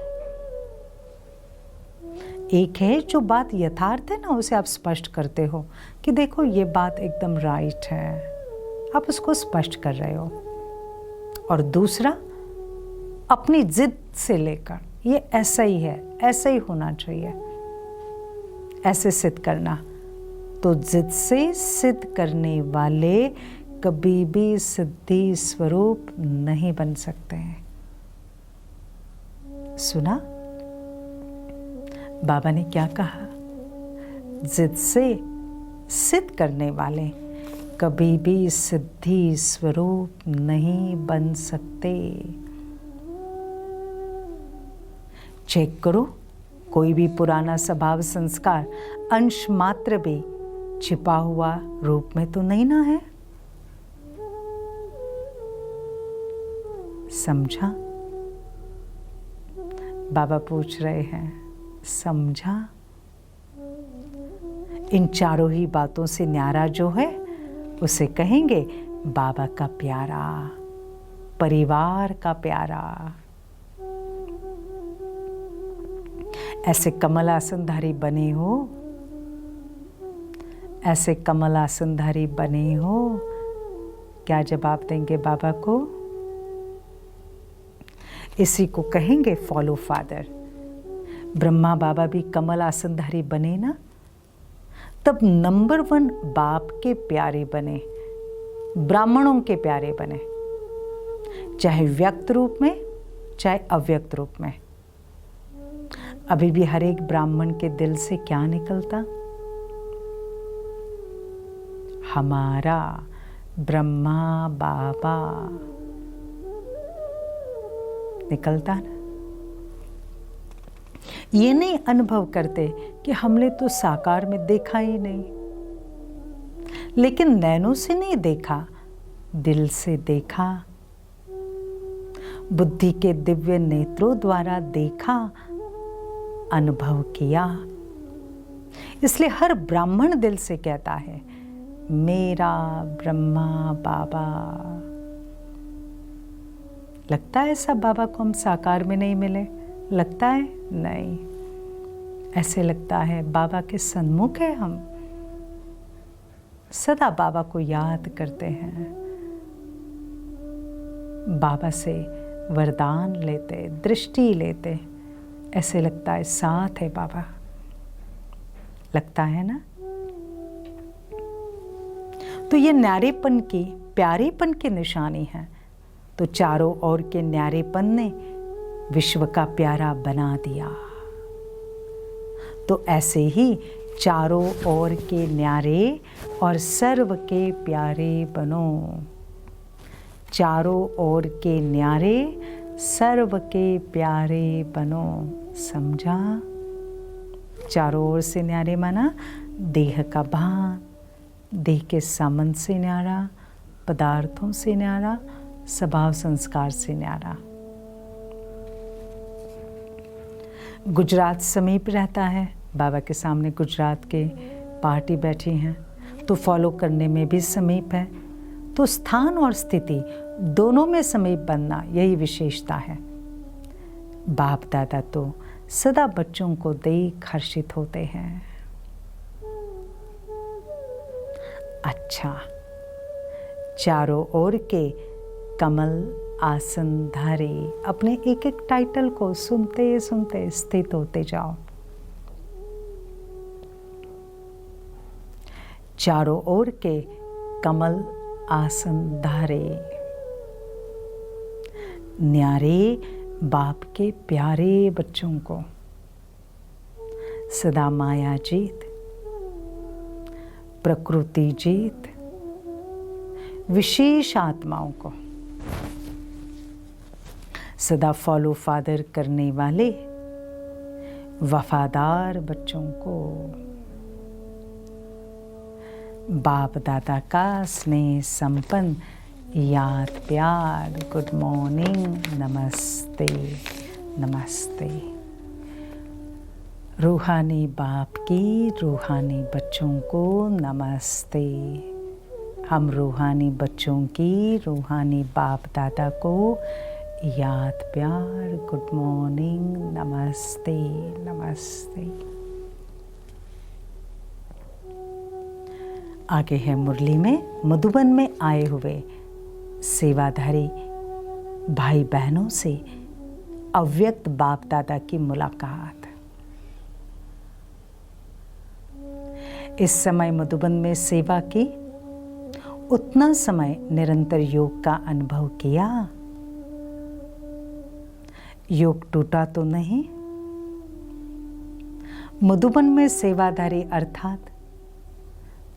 एक है जो बात यथार्थ है ना, उसे आप स्पष्ट करते हो कि देखो ये बात एकदम राइट है, आप उसको स्पष्ट कर रहे हो। और दूसरा अपनी जिद से लेकर ये ऐसा ही है, ऐसा ही होना चाहिए, ऐसे सिद्ध करना। तो जिद से सिद्ध करने वाले कभी भी सिद्धि स्वरूप नहीं बन सकते हैं। सुना बाबा ने क्या कहा, जिद से सिद्ध करने वाले कभी भी सिद्धि स्वरूप नहीं बन सकते। चेक करो, कोई भी पुराना स्वभाव संस्कार अंश मात्र भी छिपा हुआ रूप में तो नहीं ना है। समझा? बाबा पूछ रहे हैं, समझा? इन चारों ही बातों से न्यारा जो है उसे कहेंगे बाबा का प्यारा, परिवार का प्यारा। ऐसे कमल आसनधारी बने हो, ऐसे कमल आसनधारी बने हो, क्या जवाब देंगे बाबा को? इसी को कहेंगे फॉलो फादर। ब्रह्मा बाबा भी कमल आसनधारी बने ना, तब नंबर 1 बाप के प्यारे बने, ब्राह्मणों के प्यारे बने, चाहे व्यक्त रूप में चाहे अव्यक्त रूप में। अभी भी हर एक ब्राह्मण के दिल से क्या निकलता? हमारा ब्रह्मा बाबा निकलता ना। ये नहीं अनुभव करते कि हमने तो साकार में देखा ही नहीं, लेकिन नैनों से नहीं देखा, दिल से देखा, बुद्धि के दिव्य नेत्रों द्वारा देखा, अनुभव किया। इसलिए हर ब्राह्मण दिल से कहता है मेरा ब्रह्मा बाबा। लगता है सब बाबा को हम साकार में नहीं मिले? लगता है नहीं, ऐसे लगता है बाबा के सन्मुख है हम, सदा बाबा को याद करते हैं, बाबा से वरदान लेते, दृष्टि लेते, ऐसे लगता है साथ है बाबा। लगता है ना? तो ये न्यारेपन की, प्यारेपन की निशानी है। तो चारों ओर के न्यारेपन ने विश्व का प्यारा बना दिया। तो ऐसे ही चारों ओर के न्यारे और सर्व के प्यारे बनो। चारों ओर के न्यारे, सर्व के प्यारे बनो। समझा? चारों ओर से न्यारे माना देह का भान, देह के संबंध से न्यारा, पदार्थों से न्यारा, स्वभाव संस्कार से न्यारा। गुजरात समीप रहता है, बाबा के सामने गुजरात के पार्टी बैठी हैं, तो फॉलो करने में भी समीप है। तो स्थान और स्थिति दोनों में समीप बनना, यही विशेषता है। बाप दादा तो सदा बच्चों को देख हर्षित होते हैं। अच्छा, चारों ओर के कमल आसन धारे अपने एक एक टाइटल को सुनते सुनते स्थित होते जाओ। चारों ओर के कमल आसन धारे, न्यारे बाप के प्यारे बच्चों को सदा माया जीत, प्रकृति जीत, विशेष आत्माओं को सदा फॉलो फादर करने वाले वफादार बच्चों को बाप दादा का स्नेह संपन्न याद प्यार गुड मॉर्निंग, नमस्ते नमस्ते। रूहानी बाप की रूहानी बच्चों को नमस्ते। हम रूहानी बच्चों की रूहानी बाप दादा को याद प्यार गुड मॉर्निंग, नमस्ते नमस्ते। आगे है मुरली में मधुबन में आए हुए सेवाधारी भाई बहनों से अव्यक्त बाप दादा की मुलाकात। इस समय मधुबन में सेवा की, उतना समय निरंतर योग का अनुभव किया। योग टूटा तो नहीं। मधुबन में सेवाधारी अर्थात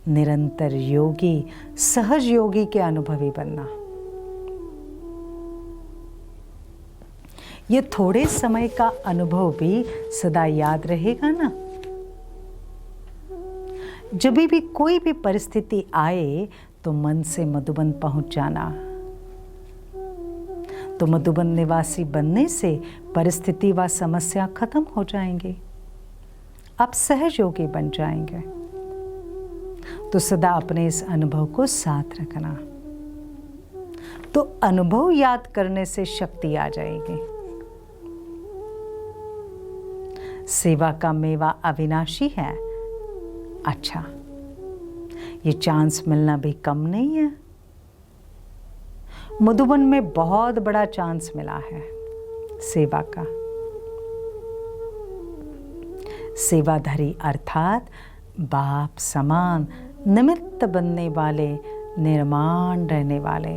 निरंतर योगी, सहज योगी के अनुभवी बनना। ये थोड़े समय का अनुभव भी सदा याद रहेगा ना। जब भी कोई भी परिस्थिति आए तो मन से मधुबन पहुंच जाना। तो मधुबन निवासी बनने से परिस्थिति व समस्या खत्म हो जाएंगे। आप सहज योगी बन जाएंगे। तो सदा अपने इस अनुभव को साथ रखना। तो अनुभव याद करने से शक्ति आ जाएगी। सेवा का मेवा अविनाशी है। अच्छा, ये चांस मिलना भी कम नहीं है। मधुबन में बहुत बड़ा चांस मिला है सेवा का। सेवाधारी अर्थात बाप समान निमित्त बनने वाले, निर्माण रहने वाले।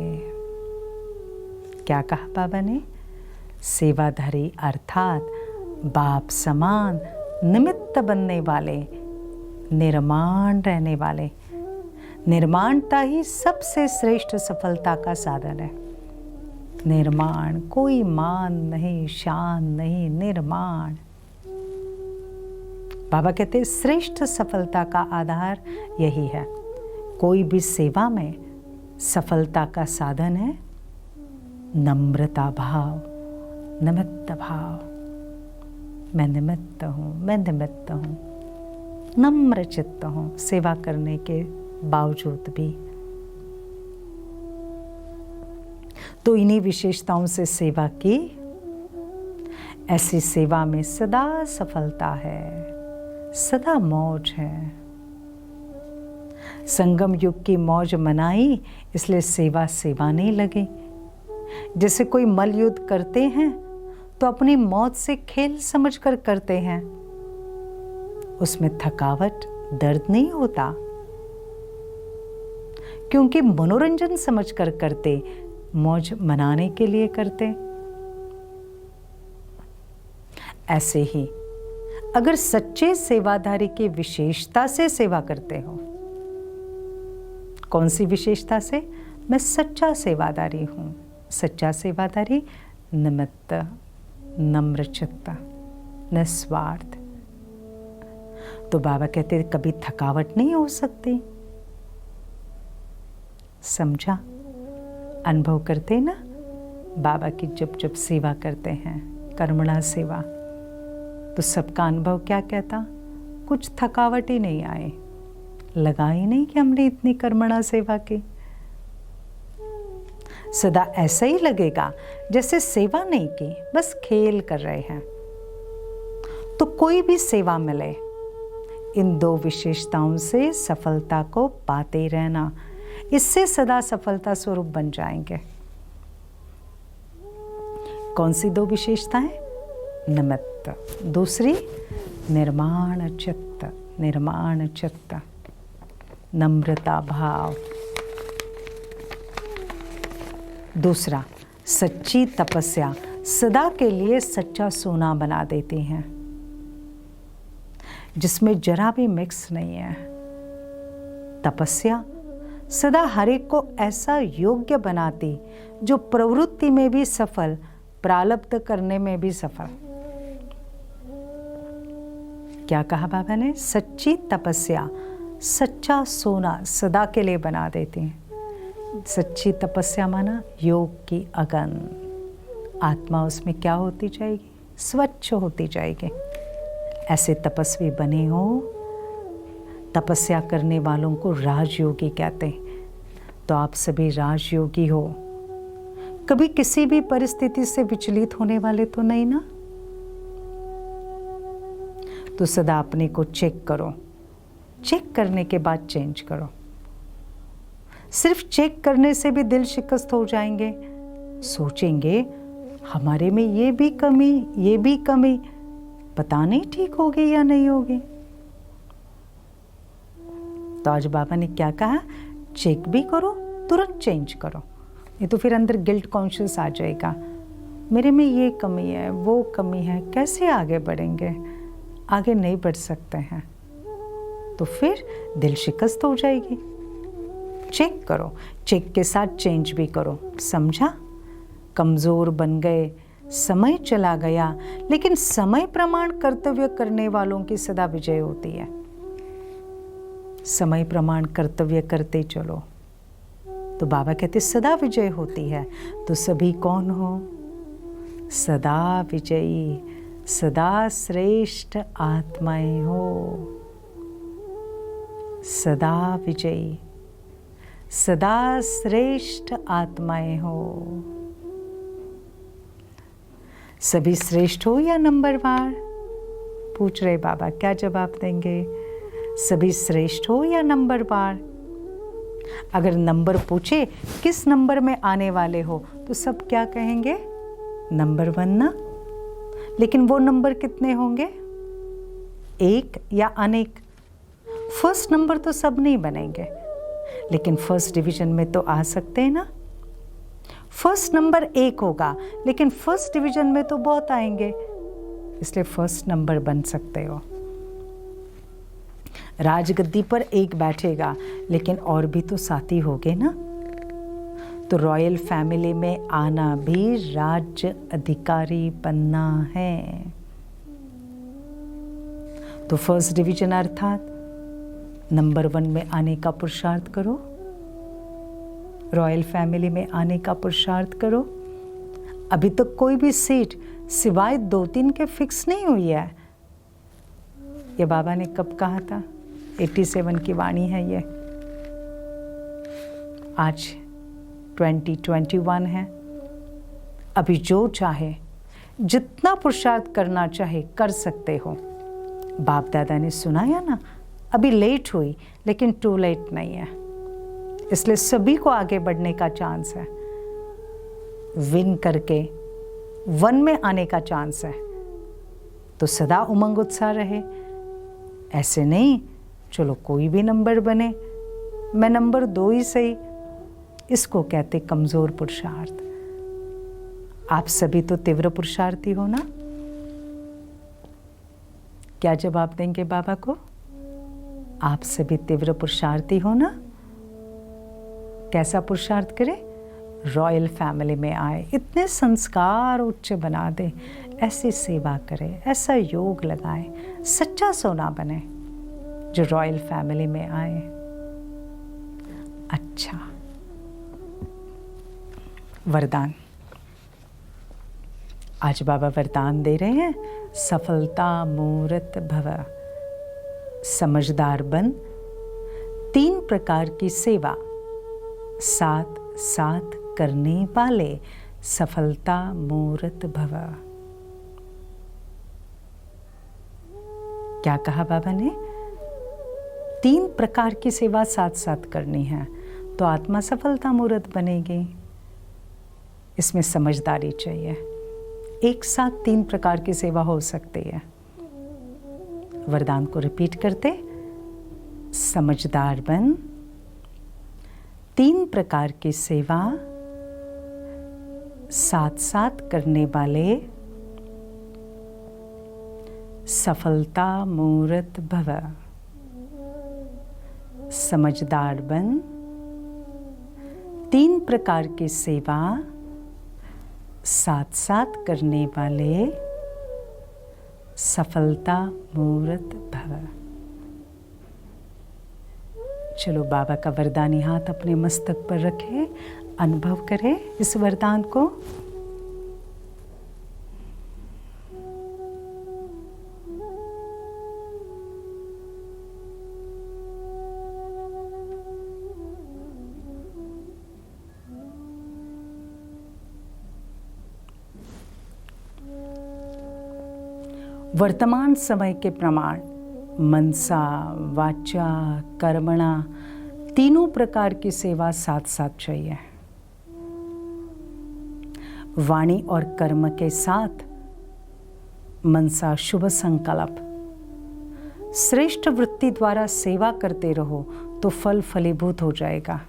क्या कहा बाबा ने? सेवाधारी अर्थात बाप समान निमित्त बनने वाले, निर्माण रहने वाले। निर्माणता ही सबसे श्रेष्ठ सफलता का साधन है। निर्माण, कोई मान नहीं, शान नहीं, निर्माण। बाबा कहते हैं श्रेष्ठ सफलता का आधार यही है। कोई भी सेवा में सफलता का साधन है नम्रता भाव, निमित्त भाव। मैं निमित्त हूँ, मैं निमित्त हूँ, नम्र चित्त हूँ सेवा करने के बावजूद भी। तो इन्हीं विशेषताओं से सेवा की। ऐसी सेवा में सदा सफलता है, सदा मौज है। संगम युग की मौज मनाई, इसलिए सेवा सेवाने लगे। जैसे कोई मल युद्ध करते हैं तो अपनी मौत से खेल समझकर करते हैं। उसमें थकावट, दर्द नहीं होता, क्योंकि मनोरंजन समझकर करते, मौज मनाने के लिए करते। ऐसे ही अगर सच्चे सेवाधारी की विशेषता से सेवा करते हो। कौन सी विशेषता से? मैं सच्चा सेवादारी हूँ। सच्चा सेवादारी निमित्त, नम्रचित्त, निस्वार्थ। तो बाबा कहते हैं कभी थकावट नहीं हो सकती। समझा? अनुभव करते ना बाबा की जब जब सेवा करते हैं, कर्मणा सेवा, तो सबका अनुभव क्या कहता? कुछ थकावट ही नहीं आए, लगा ही नहीं कि हमने इतनी कर्मणा सेवा की। सदा ऐसा ही लगेगा जैसे सेवा नहीं की, बस खेल कर रहे हैं। तो कोई भी सेवा मिले, इन दो विशेषताओं से सफलता को पाते रहना, इससे सदा सफलता स्वरूप बन जाएंगे। कौन सी दो विशेषताएं? निमित्त, दूसरी निर्माण चित्त, निर्माण चित्त, नम्रता भाव। दूसरा सच्ची तपस्या सदा के लिए सच्चा सोना बना देती हैं, जिसमें जरा भी मिक्स नहीं है। तपस्या सदा हर एक को ऐसा योग्य बनाती जो प्रवृत्ति में भी सफल, प्रारब्ध करने में भी सफल। क्या कहा बाबा ने? सच्ची तपस्या सच्चा सोना सदा के लिए बना देती है। सच्ची तपस्या माना योग की अगन, आत्मा उसमें क्या होती जाएगी? स्वच्छ होती जाएगी। ऐसे तपस्वी बने हो। तपस्या करने वालों को राजयोगी कहते हैं। तो आप सभी राजयोगी हो। कभी किसी भी परिस्थिति से विचलित होने वाले तो नहीं ना? तो सदा अपने को चेक करो, चेक करने के बाद चेंज करो। सिर्फ चेक करने से भी दिल शिकस्त हो जाएंगे, सोचेंगे हमारे में ये भी कमी, पता नहीं ठीक होगी या नहीं होगी। तो आज बाबा ने क्या कहा? चेक भी करो, तुरंत चेंज करो। ये तो फिर अंदर गिल्ट कॉन्शियस आ जाएगा, मेरे में ये कमी है, वो कमी है, कैसे आगे बढ़ेंगे? आगे नहीं बढ़ सकते हैं। तो फिर दिल शिकस्त हो जाएगी। चेक करो, चेक के साथ चेंज भी करो। समझा? कमज़ोर बन गए, समय चला गया, लेकिन समय प्रमाण कर्तव्य करने वालों की सदा विजय होती है। समय प्रमाण कर्तव्य करते चलो तो बाबा कहते सदा विजय होती है। तो सभी कौन हो? सदा विजयी, सदा श्रेष्ठ आत्माएं हो। सदा विजयी, सदा श्रेष्ठ आत्माएं हो। सभी श्रेष्ठ हो या नंबरवार? पूछ रहे बाबा, क्या जवाब देंगे? सभी श्रेष्ठ हो या नंबरवार? अगर नंबर पूछे किस नंबर में आने वाले हो तो सब क्या कहेंगे? नंबर 1 ना। लेकिन वो नंबर कितने होंगे? एक या अनेक? फर्स्ट नंबर तो सब नहीं बनेंगे, लेकिन फर्स्ट डिवीजन में तो आ सकते हैं ना। फर्स्ट नंबर 1 होगा, लेकिन फर्स्ट डिवीजन में तो बहुत आएंगे, इसलिए फर्स्ट नंबर बन सकते हो। राजगद्दी पर एक बैठेगा, लेकिन और भी तो साथी होंगे ना। तो रॉयल फैमिली में आना भी राज्य अधिकारी बनना है। तो फर्स्ट डिवीजन अर्थात नंबर 1 में आने का पुरुषार्थ करो, रॉयल फैमिली में आने का पुरुषार्थ करो। अभी तक कोई भी सीट सिवाय 2-3 के फिक्स नहीं हुई है। ये बाबा ने कब कहा था? 87 की वाणी है ये। आज 2021 है। अभी जो चाहे, जितना पुरुषार्थ करना चाहे कर सकते हो। बाप दादा ने सुनाया ना, अभी लेट हुई लेकिन टू लेट नहीं है। इसलिए सभी को आगे बढ़ने का चांस है। विन करके 1 में आने का चांस है। तो सदा उमंग उत्साह रहे। ऐसे नहीं चलो कोई भी नंबर बने, मैं नंबर 2 ही सही। इसको कहते कमज़ोर पुरुषार्थ। आप सभी तो तीव्र पुरुषार्थी हो ना। क्या जवाब देंगे बाबा को? आप सभी तीव्र पुरुषार्थी हो ना। कैसा पुरुषार्थ करें? रॉयल फैमिली में आए, इतने संस्कार उच्च बना दे, ऐसी सेवा करें, ऐसा योग लगाएं, सच्चा सोना बने जो रॉयल फैमिली में आए। अच्छा, वरदान। आज बाबा वरदान दे रहे हैं, सफलता मूर्त भव। समझदार बन, 3 प्रकार की सेवा साथ साथ करने वाले सफलता मूर्त भव। क्या कहा बाबा ने? 3 प्रकार की सेवा साथ साथ करनी है तो आत्मा सफलता मूर्त बनेगी। इसमें समझदारी चाहिए। एक साथ 3 प्रकार की सेवा हो सकती है। वरदान को रिपीट करते, समझदार बन, 3 प्रकार की सेवा साथ साथ करने वाले सफलता मूर्त भव। समझदार बन, 3 प्रकार की सेवा साथ साथ करने वाले सफलता मूर्त भव। चलो बाबा का वरदानी हाथ अपने मस्तक पर रखें, अनुभव करें इस वरदान को। वर्तमान समय के प्रमाण मनसा, वाचा, कर्मणा, तीनों प्रकार की सेवा साथ साथ चाहिए। वाणी और कर्म के साथ मनसा शुभ संकल्प, श्रेष्ठ वृत्ति द्वारा सेवा करते रहो तो फल फलीभूत हो जाएगा।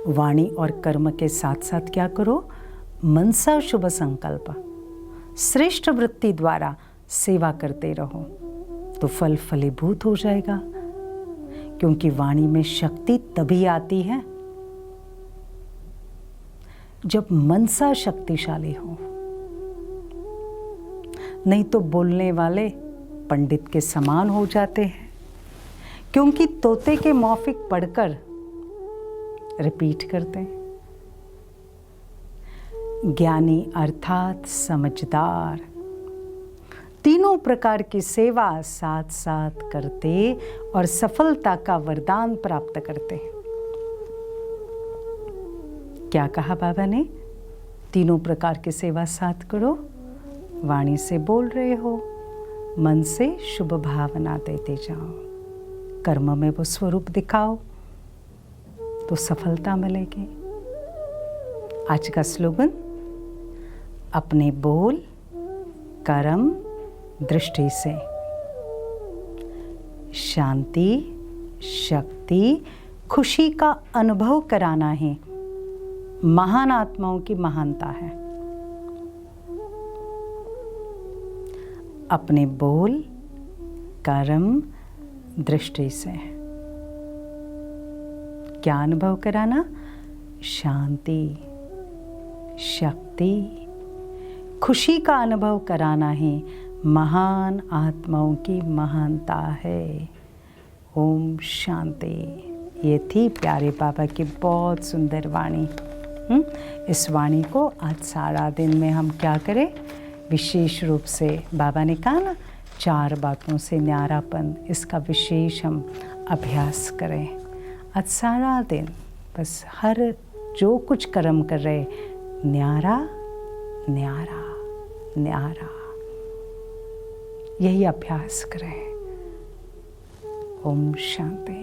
वाणी और कर्म के साथ साथ क्या करो? मनसा शुभ संकल्प, श्रेष्ठ वृत्ति द्वारा सेवा करते रहो तो फल फलीभूत हो जाएगा। क्योंकि वाणी में शक्ति तभी आती है जब मनसा शक्तिशाली हो। नहीं तो बोलने वाले पंडित के समान हो जाते हैं, क्योंकि तोते के मौफिक पढ़कर रिपीट करते हैं। ज्ञानी अर्थात समझदार तीनों प्रकार की सेवा साथ साथ करते और सफलता का वरदान प्राप्त करते। क्या कहा बाबा ने? तीनों प्रकार की सेवा साथ करो। वाणी से बोल रहे हो, मन से शुभ भावना देते जाओ, कर्म में वो स्वरूप दिखाओ तो सफलता मिलेगी। आज का स्लोगन, अपने बोल, कर्म, दृष्टि से शांति, शक्ति, खुशी का अनुभव कराना ही महान आत्माओं की महानता है। अपने बोल, कर्म, दृष्टि से क्या अनुभव कराना? शांति, शक्ति, खुशी का अनुभव कराना ही महान आत्माओं की महानता है। ओम शांति। ये थी प्यारे बाबा की बहुत सुंदर वाणी। इस वाणी को आज सारा दिन में हम क्या करें? विशेष रूप से बाबा ने कहा ना, 4 बातों से न्यारापन, इसका विशेष हम अभ्यास करें। आज सारा दिन बस हर जो कुछ कर्म कर रहे, न्यारा न्यारा न्यारा, यही अभ्यास करें। ओम शांति।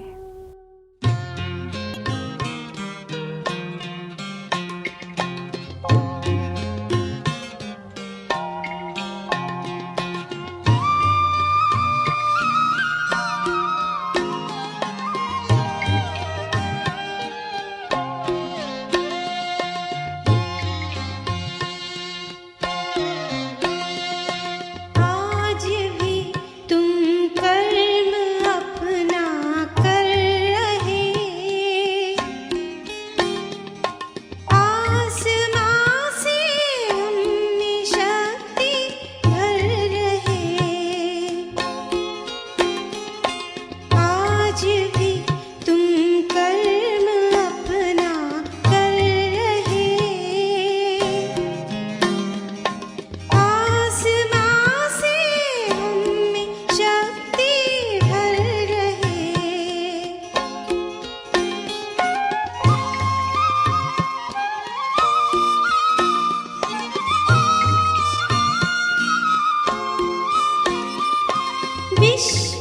आज भी तुम कर्म अपना कर विश्व